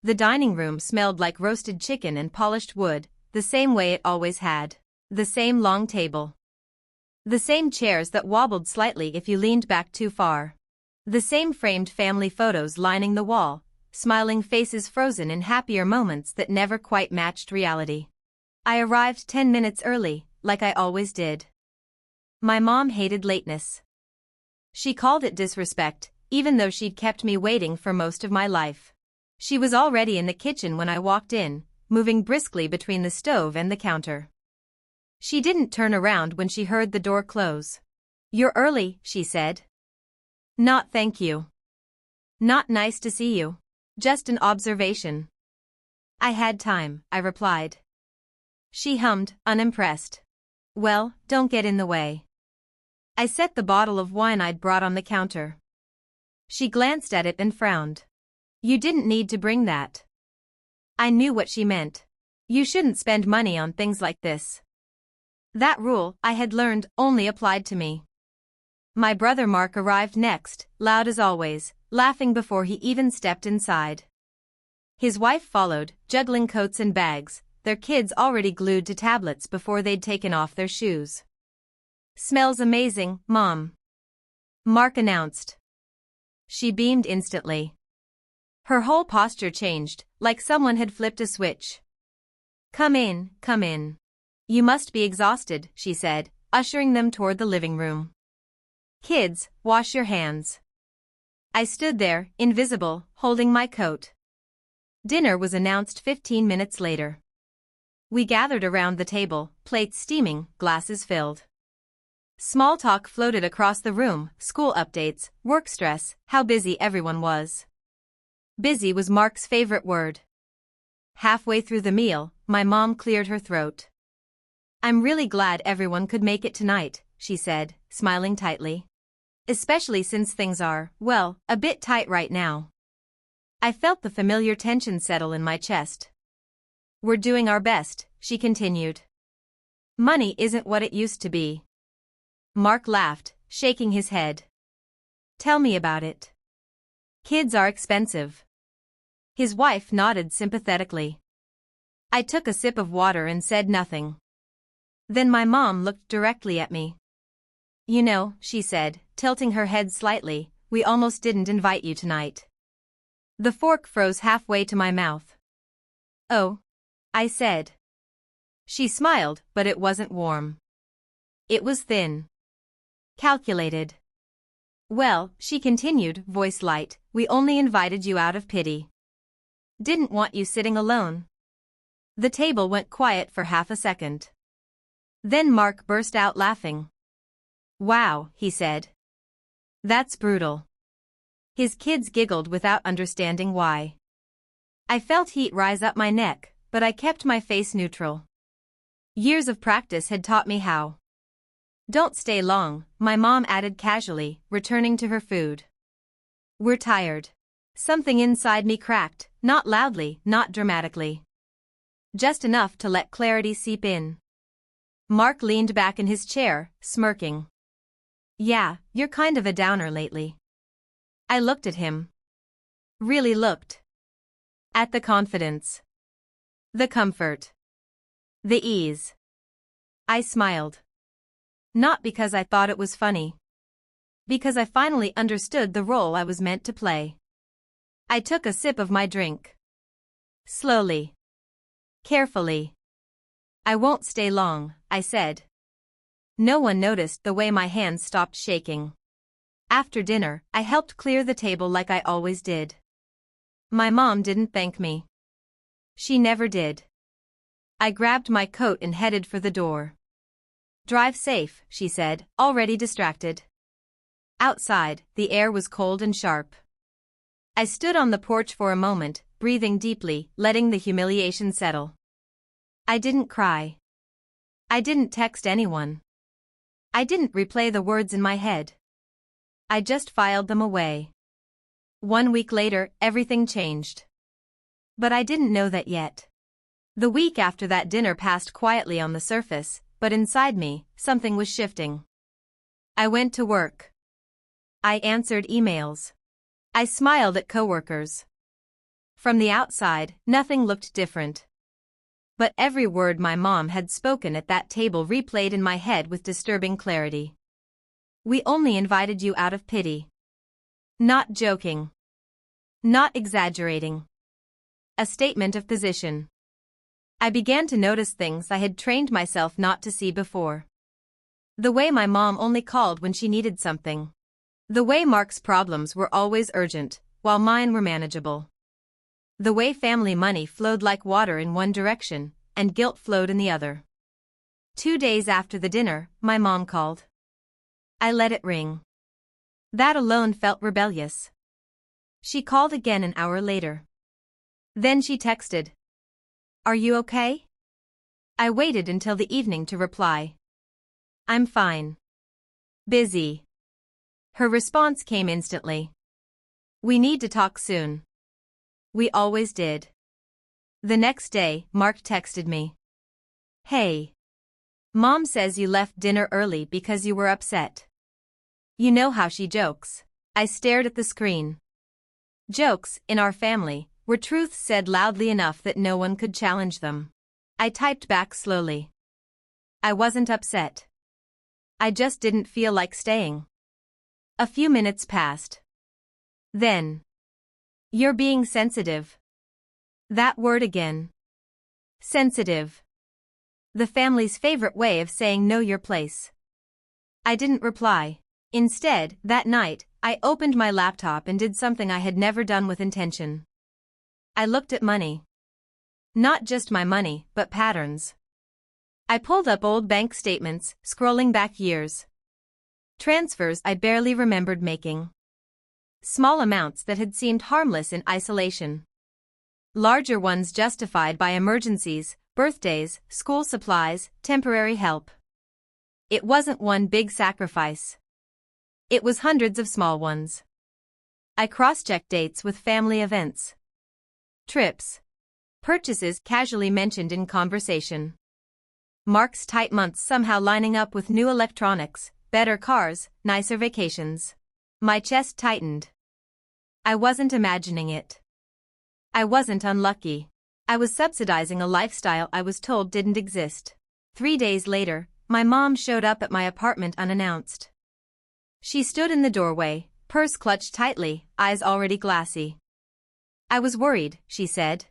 The dining room smelled like roasted chicken and polished wood, the same way it always had. The same long table. The same chairs that wobbled slightly if you leaned back too far. The same framed family photos lining the wall, smiling faces frozen in happier moments that never quite matched reality. I arrived 10 minutes early, like I always did. My mom hated lateness. She called it disrespect, even though she'd kept me waiting for most of my life. She was already in the kitchen when I walked in, moving briskly between the stove and the counter. She didn't turn around when she heard the door close. "You're early," she said. "Not thank you. Not nice to see you. Just an observation." "I had time," I replied. She hummed, unimpressed. "Well, don't get in the way." I set the bottle of wine I'd brought on the counter. She glanced at it and frowned. "You didn't need to bring that." I knew what she meant. You shouldn't spend money on things like this. That rule, I had learned, only applied to me. My brother Mark arrived next, loud as always, laughing before he even stepped inside. His wife followed, juggling coats and bags, their kids already glued to tablets before they'd taken off their shoes. "Smells amazing, Mom," Mark announced. She beamed instantly. Her whole posture changed, like someone had flipped a switch. Come in, come in. You must be exhausted," she said, ushering them toward the living room. "Kids, wash your hands." I stood there, invisible, holding my coat. Dinner was announced 15 minutes later. We gathered around the table, plates steaming, glasses filled. Small talk floated across the room, school updates, work stress, how busy everyone was. Busy was Mark's favorite word. Halfway through the meal, my mom cleared her throat. "I'm really glad everyone could make it tonight," she said, smiling tightly. "Especially since things are, well, a bit tight right now." I felt the familiar tension settle in my chest. "We're doing our best," she continued. "Money isn't what it used to be." Mark laughed, shaking his head. "Tell me about it." "Kids are expensive." His wife nodded sympathetically. I took a sip of water and said nothing. Then my mom looked directly at me. "You know," she said, tilting her head slightly, "we almost didn't invite you tonight." The fork froze halfway to my mouth. "Oh," I said. She smiled, but it wasn't warm. It was thin. Calculated. "Well," she continued, voice light, "we only invited you out of pity. Didn't want you sitting alone." The table went quiet for half a second. Then Mark burst out laughing. "Wow," he said. "That's brutal." His kids giggled without understanding why. I felt heat rise up my neck, but I kept my face neutral. Years of practice had taught me how. "Don't stay long," my mom added casually, returning to her food. "We're tired." Something inside me cracked, not loudly, not dramatically. Just enough to let clarity seep in. Mark leaned back in his chair, smirking. "Yeah, you're kind of a downer lately." I looked at him. Really looked. At the confidence. The comfort. The ease. I smiled. Not because I thought it was funny. Because I finally understood the role I was meant to play. I took a sip of my drink. Slowly. Carefully. "I won't stay long," I said. No one noticed the way my hands stopped shaking. After dinner, I helped clear the table like I always did. My mom didn't thank me. She never did. I grabbed my coat and headed for the door. "Drive safe," she said, already distracted. Outside, the air was cold and sharp. I stood on the porch for a moment, breathing deeply, letting the humiliation settle. I didn't cry. I didn't text anyone. I didn't replay the words in my head. I just filed them away. 1 week later, everything changed. But I didn't know that yet. The week after that dinner passed quietly on the surface, but inside me, something was shifting. I went to work. I answered emails. I smiled at coworkers. From the outside, nothing looked different. But every word my mom had spoken at that table replayed in my head with disturbing clarity. We only invited you out of pity. Not joking. Not exaggerating. A statement of position. I began to notice things I had trained myself not to see before. The way my mom only called when she needed something. The way Mark's problems were always urgent, while mine were manageable. The way family money flowed like water in one direction, and guilt flowed in the other. 2 days after the dinner, my mom called. I let it ring. That alone felt rebellious. She called again an hour later. Then she texted. Are you okay? I waited until the evening to reply. I'm fine. Busy. Her response came instantly. We need to talk soon. We always did. The next day, Mark texted me. Hey. Mom says you left dinner early because you were upset. You know how she jokes. I stared at the screen. Jokes, in our family, were truths said loudly enough that no one could challenge them. I typed back slowly. I wasn't upset. I just didn't feel like staying. A few minutes passed. Then. You're being sensitive. That word again. Sensitive. The family's favorite way of saying know your place. I didn't reply. Instead, that night, I opened my laptop and did something I had never done with intention. I looked at money. Not just my money, but patterns. I pulled up old bank statements, scrolling back years. Transfers I barely remembered making. Small amounts that had seemed harmless in isolation. Larger ones justified by emergencies, birthdays, school supplies, temporary help. It wasn't one big sacrifice. It was hundreds of small ones. I cross-checked dates with family events. Trips. Purchases casually mentioned in conversation. Mark's tight months somehow lining up with new electronics, better cars, nicer vacations. My chest tightened. I wasn't imagining it. I wasn't unlucky. I was subsidizing a lifestyle I was told didn't exist. 3 days later, my mom showed up at my apartment unannounced. She stood in the doorway, purse clutched tightly, eyes already glassy. I was worried, she said.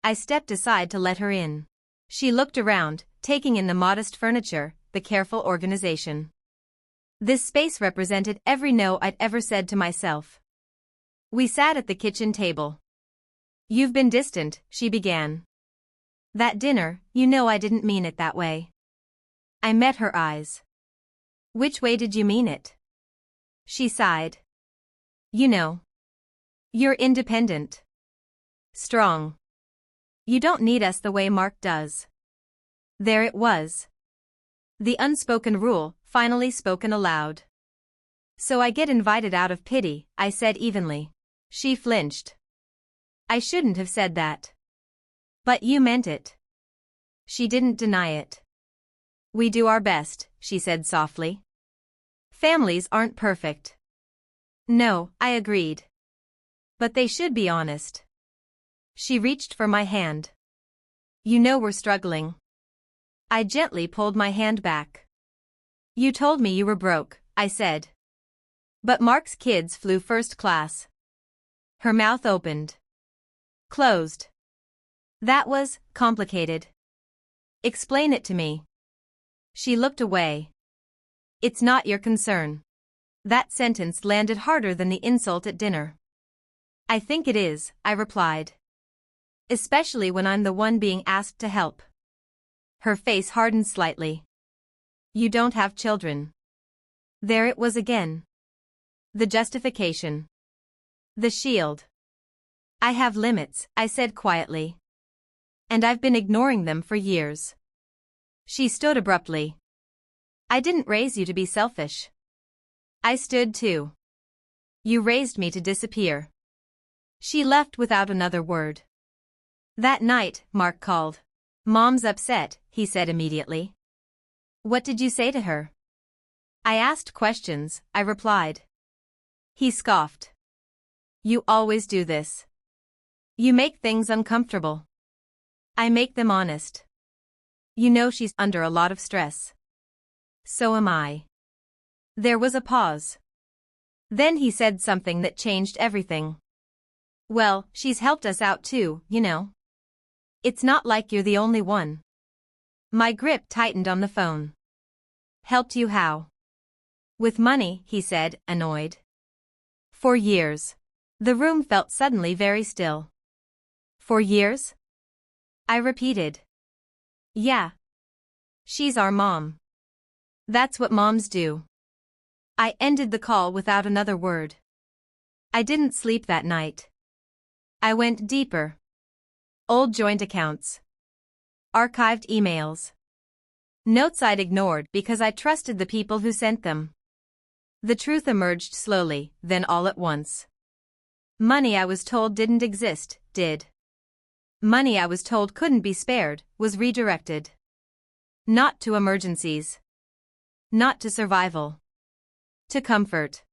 I stepped aside to let her in. She looked around, taking in the modest furniture, the careful organization. This space represented every no I'd ever said to myself. We sat at the kitchen table. You've been distant, she began. That dinner, you know I didn't mean it that way. I met her eyes. Which way did you mean it? She sighed. You know. You're independent. Strong. You don't need us the way Mark does. There it was. The unspoken rule, finally spoken aloud. So I get invited out of pity, I said evenly. She flinched. I shouldn't have said that. But you meant it. She didn't deny it. We do our best, she said softly. Families aren't perfect. No, I agreed. But they should be honest. She reached for my hand. You know we're struggling. I gently pulled my hand back. You told me you were broke, I said. But Mark's kids flew first class. Her mouth opened. Closed. That was complicated. Explain it to me. She looked away. It's not your concern. That sentence landed harder than the insult at dinner. I think it is, I replied. Especially when I'm the one being asked to help. Her face hardened slightly. You don't have children. There it was again. The justification. The shield. I have limits, I said quietly. And I've been ignoring them for years. She stood abruptly. I didn't raise you to be selfish. I stood too. You raised me to disappear. She left without another word. That night, Mark called. Mom's upset, he said immediately. What did you say to her? I asked questions, I replied. He scoffed. You always do this. You make things uncomfortable. I make them honest. You know she's under a lot of stress. So am I. There was a pause. Then he said something that changed everything. Well, she's helped us out too, you know. It's not like you're the only one. My grip tightened on the phone. Helped you how? With money, he said, annoyed. For years. The room felt suddenly very still. For years? I repeated. Yeah. She's our mom. That's what moms do. I ended the call without another word. I didn't sleep that night. I went deeper. Old joint accounts. Archived emails. Notes I'd ignored because I trusted the people who sent them. The truth emerged slowly, then all at once. Money I was told didn't exist, did. Money I was told couldn't be spared, was redirected. Not to emergencies. Not to survival. To comfort.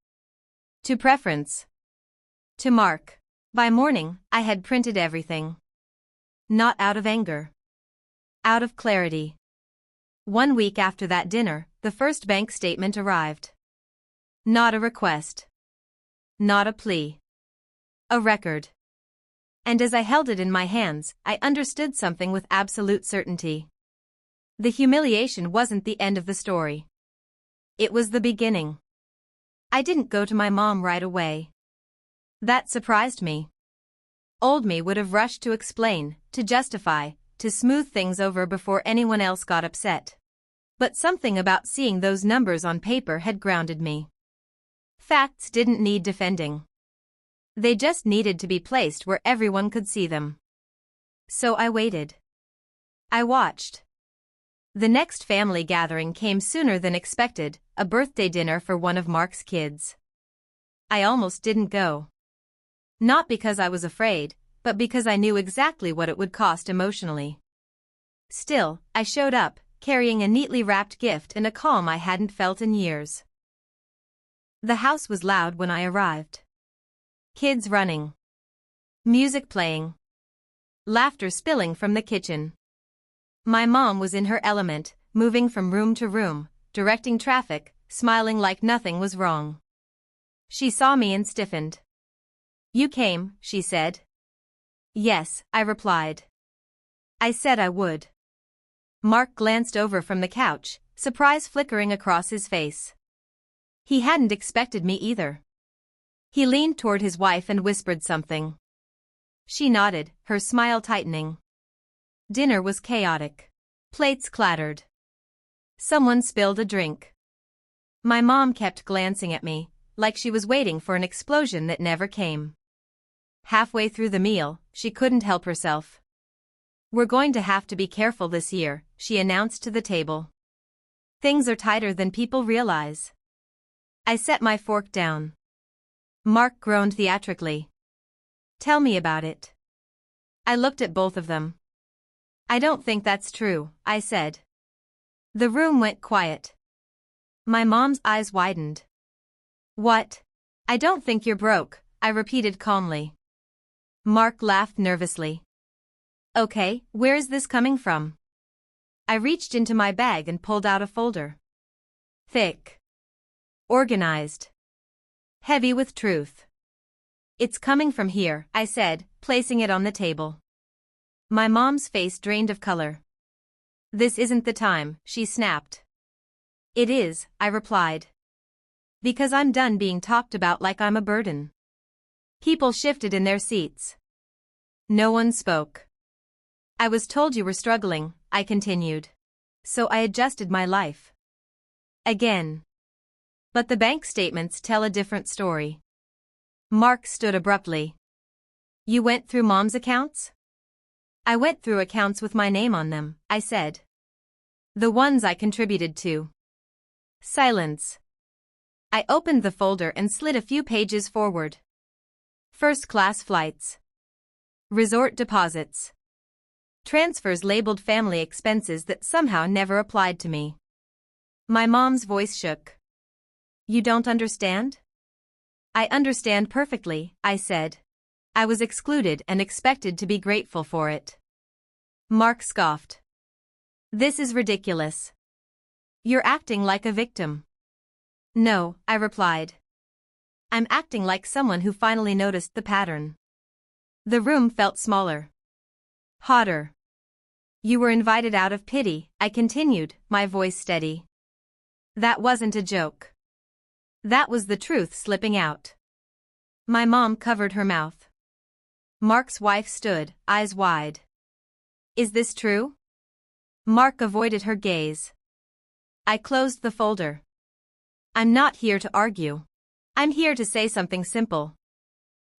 To preference. To Mark. By morning, I had printed everything. Not out of anger. Out of clarity. 1 week after that dinner, the first bank statement arrived. Not a request. Not a plea. A record. And as I held it in my hands, I understood something with absolute certainty. The humiliation wasn't the end of the story. It was the beginning. I didn't go to my mom right away. That surprised me. Old me would have rushed to explain, to justify, to smooth things over before anyone else got upset. But something about seeing those numbers on paper had grounded me. Facts didn't need defending. They just needed to be placed where everyone could see them. So I waited. I watched. The next family gathering came sooner than expected, a birthday dinner for one of Mark's kids. I almost didn't go. Not because I was afraid, but because I knew exactly what it would cost emotionally. Still, I showed up, carrying a neatly wrapped gift and a calm I hadn't felt in years. The house was loud when I arrived. Kids running. Music playing. Laughter spilling from the kitchen. My mom was in her element, moving from room to room, directing traffic, smiling like nothing was wrong. She saw me and stiffened. You came, she said. Yes, I replied. I said I would. Mark glanced over from the couch, surprise flickering across his face. He hadn't expected me either. He leaned toward his wife and whispered something. She nodded, her smile tightening. Dinner was chaotic. Plates clattered. Someone spilled a drink. My mom kept glancing at me, like she was waiting for an explosion that never came. Halfway through the meal, she couldn't help herself. We're going to have to be careful this year, she announced to the table. Things are tighter than people realize. I set my fork down. Mark groaned theatrically. Tell me about it. I looked at both of them. I don't think that's true, I said. The room went quiet. My mom's eyes widened. What? I don't think you're broke, I repeated calmly. Mark laughed nervously. Okay, where is this coming from? I reached into my bag and pulled out a folder. Thick. Organized. Heavy with truth. It's coming from here, I said, placing it on the table. My mom's face drained of color. This isn't the time, she snapped. It is, I replied. Because I'm done being talked about like I'm a burden. People shifted in their seats. No one spoke. I was told you were struggling, I continued. So I adjusted my life. Again. But the bank statements tell a different story. Mark stood abruptly. You went through mom's accounts? I went through accounts with my name on them, I said. The ones I contributed to. Silence. I opened the folder and slid a few pages forward. First-class flights. Resort deposits. Transfers labeled family expenses that somehow never applied to me. My mom's voice shook. You don't understand? I understand perfectly, I said. I was excluded and expected to be grateful for it. Mark scoffed. This is ridiculous. You're acting like a victim. No, I replied. I'm acting like someone who finally noticed the pattern. The room felt smaller. Hotter. You were invited out of pity, I continued, my voice steady. That wasn't a joke. That was the truth slipping out. My mom covered her mouth. Mark's wife stood, eyes wide. Is this true? Mark avoided her gaze. I closed the folder. I'm not here to argue. I'm here to say something simple.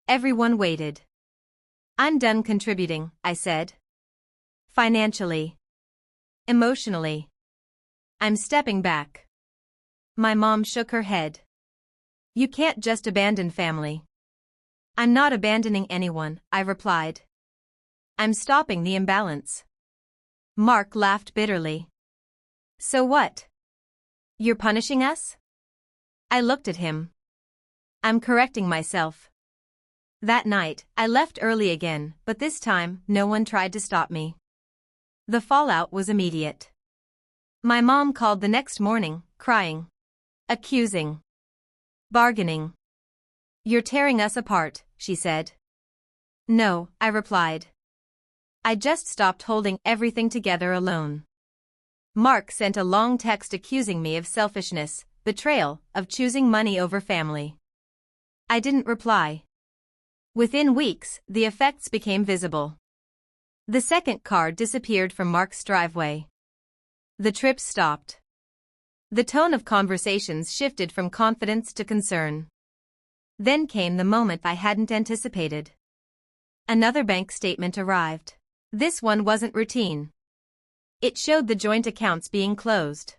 Everyone waited. I'm done contributing, I said. Financially. Emotionally. I'm stepping back. My mom shook her head. You can't just abandon family. I'm not abandoning anyone, I replied. I'm stopping the imbalance. Mark laughed bitterly. So what? You're punishing us? I looked at him. I'm correcting myself. That night, I left early again, but this time, no one tried to stop me. The fallout was immediate. My mom called the next morning, crying. Accusing. Bargaining. You're tearing us apart, she said. No, I replied. I just stopped holding everything together alone. Mark sent a long text accusing me of selfishness, betrayal, of choosing money over family. I didn't reply. Within weeks, the effects became visible. The second car disappeared from Mark's driveway. The trips stopped. The tone of conversations shifted from confidence to concern. Then came the moment I hadn't anticipated. Another bank statement arrived. This one wasn't routine. It showed the joint accounts being closed.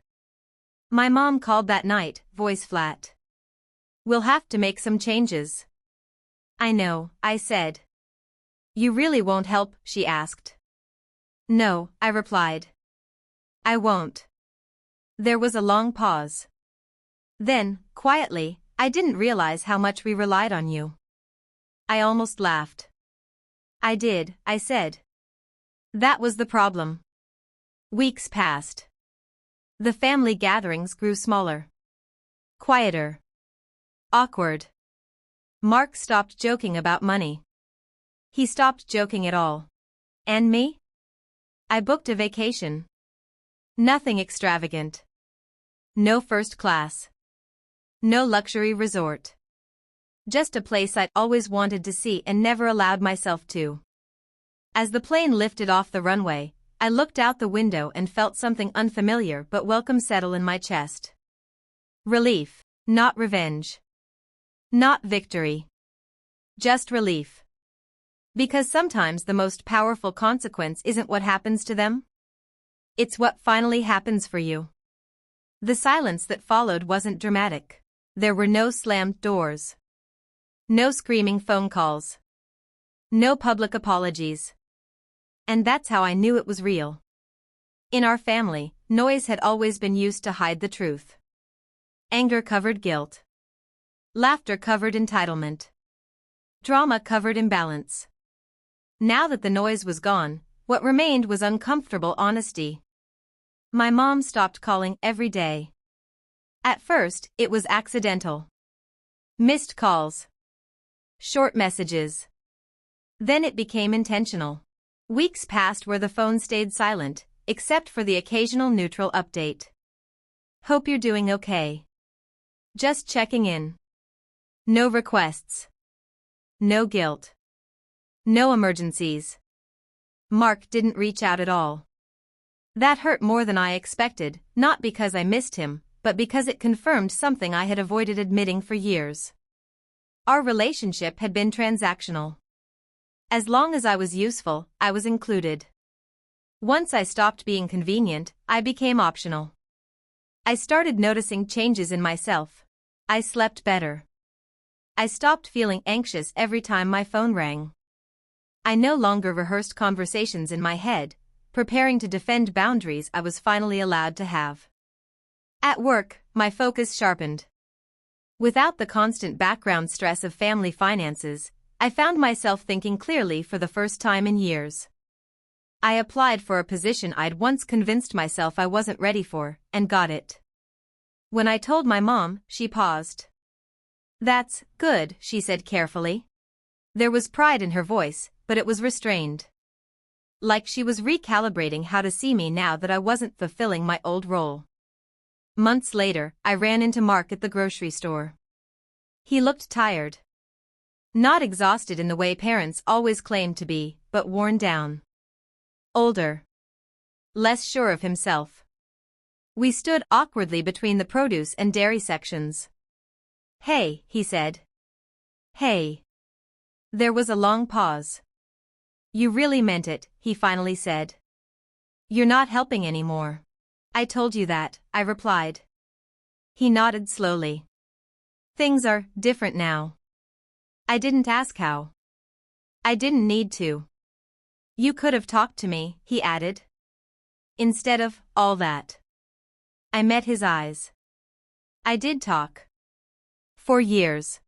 My mom called that night, voice flat. We'll have to make some changes. I know, I said. You really won't help, she asked. No, I replied. I won't. There was a long pause. Then, quietly, I didn't realize how much we relied on you. I almost laughed. I did, I said. That was the problem. Weeks passed. The family gatherings grew smaller. Quieter. Awkward. Mark stopped joking about money. He stopped joking at all. And me? I booked a vacation. Nothing extravagant. No first class. No luxury resort. Just a place I'd always wanted to see and never allowed myself to. As the plane lifted off the runway, I looked out the window and felt something unfamiliar but welcome settle in my chest. Relief, not revenge. Not victory. Just relief. Because sometimes the most powerful consequence isn't what happens to them. It's what finally happens for you. The silence that followed wasn't dramatic. There were no slammed doors. No screaming phone calls. No public apologies. And that's how I knew it was real. In our family, noise had always been used to hide the truth. Anger covered guilt. Laughter covered entitlement. Drama covered imbalance. Now that the noise was gone, what remained was uncomfortable honesty. My mom stopped calling every day. At first, it was accidental. Missed calls. Short messages. Then it became intentional. Weeks passed where the phone stayed silent, except for the occasional neutral update. Hope you're doing okay. Just checking in. No requests. No guilt. No emergencies. Mark didn't reach out at all. That hurt more than I expected, not because I missed him, but because it confirmed something I had avoided admitting for years. Our relationship had been transactional. As long as I was useful, I was included. Once I stopped being convenient, I became optional. I started noticing changes in myself. I slept better. I stopped feeling anxious every time my phone rang. I no longer rehearsed conversations in my head, preparing to defend boundaries I was finally allowed to have. At work, my focus sharpened. Without the constant background stress of family finances, I found myself thinking clearly for the first time in years. I applied for a position I'd once convinced myself I wasn't ready for, and got it. When I told my mom, she paused. "That's good," she said carefully. There was pride in her voice, but it was restrained. Like she was recalibrating how to see me now that I wasn't fulfilling my old role. Months later, I ran into Mark at the grocery store. He looked tired. Not exhausted in the way parents always claim to be, but worn down. Older. Less sure of himself. We stood awkwardly between the produce and dairy sections. "Hey," he said. "Hey." There was a long pause. "You really meant it," he finally said. "You're not helping anymore." "I told you that," I replied. He nodded slowly. "Things are different now." I didn't ask how. I didn't need to. "You could have talked to me," he added. "Instead of all that." I met his eyes. "I did talk. For years.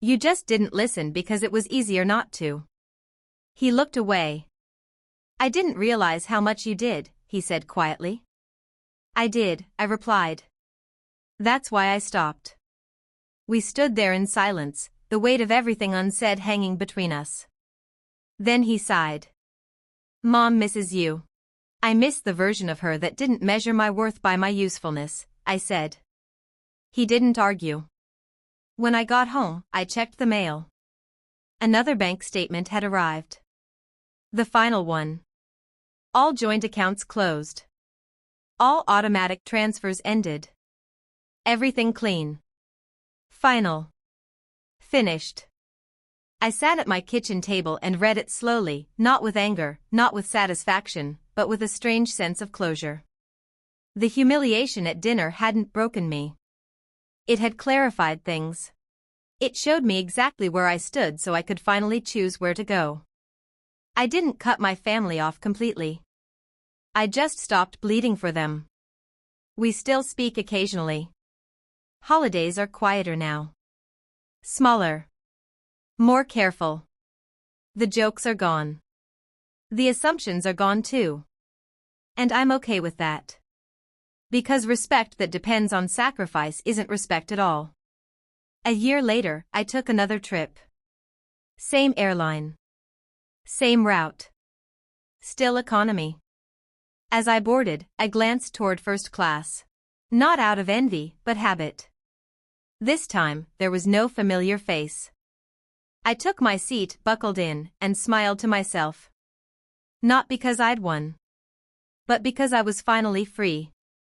You just didn't listen because it was easier not to." He looked away. "I didn't realize how much you did," he said quietly. "I did," I replied. "That's why I stopped." We stood there in silence, the weight of everything unsaid hanging between us. Then he sighed. "Mom misses you." "I miss the version of her that didn't measure my worth by my usefulness," I said. He didn't argue. When I got home, I checked the mail. Another bank statement had arrived. The final one. All joint accounts closed. All automatic transfers ended. Everything clean. Final. Finished. I sat at my kitchen table and read it slowly, not with anger, not with satisfaction, but with a strange sense of closure. The humiliation at dinner hadn't broken me. It had clarified things. It showed me exactly where I stood so I could finally choose where to go. I didn't cut my family off completely. I just stopped bleeding for them. We still speak occasionally. Holidays are quieter now. Smaller. More careful. The jokes are gone. The assumptions are gone too. And I'm okay with that. Because respect that depends on sacrifice isn't respect at all. A year later, I took another trip. Same airline. Same route. Still economy. As I boarded, I glanced toward first class. Not out of envy, but habit. This time, there was no familiar face. I took my seat, buckled in, and smiled to myself. Not because I'd won. But because I was finally free.